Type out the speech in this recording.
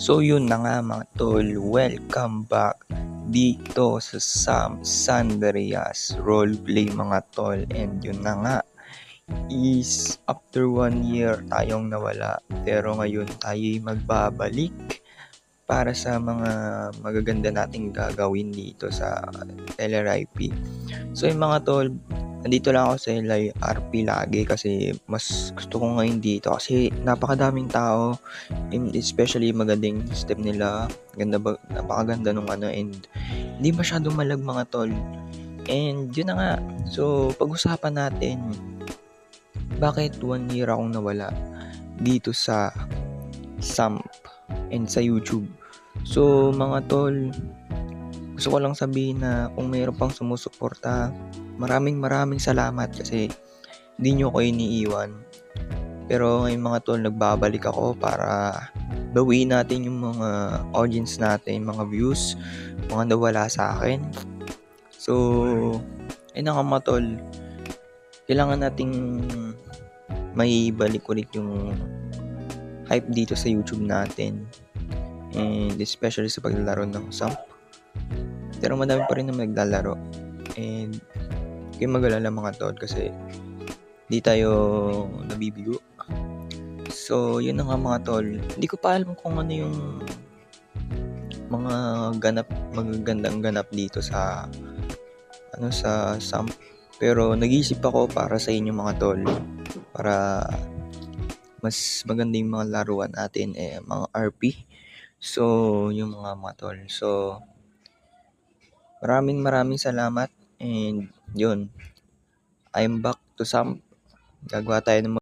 So yun na nga mga tol, welcome back dito sa Sam Sandrias Roleplay mga tol. And yun na nga, is after 1 year tayong nawala, pero ngayon tayo'y magbabalik para sa mga magaganda nating gagawin dito sa LRIP. So yung mga tol, nandito lang ako sa LRP lagi kasi mas gusto ko ngayon dito kasi napakadaming tao, and especially magandang step nila, napakaganda nung and hindi masyadong malag mga tol. And yun na nga, so pag-usapan natin bakit 1 year akong nawala dito sa SAMP and sa YouTube. So mga tol, gusto ko lang sabihin na kung mayroon pang sumusuporta, maraming salamat kasi hindi nyo ko iniiwan. Pero ngayon mga tol, nagbabalik ako para bawiin natin yung mga audience natin, mga views, mga nawala sa akin. So, ayun na nga mga tol, kailangan nating may balik ulit yung hype dito sa YouTube natin, and especially sa paglalaro ng SAMP. Pero madami pa rin na naglalaro, and kayo mag-alala mga tol kasi di tayo nabibigo. So yun na nga mga tol, hindi ko pa alam kung ano yung mga magagandang ganap dito sa sa SAMP, pero nag-iisip ako para sa inyo mga tol, para mas maganda yung mga laruan natin, mga RP. So yung mga tol, so maraming salamat, and yun, I'm back to SAMP. Gagawa tayo ng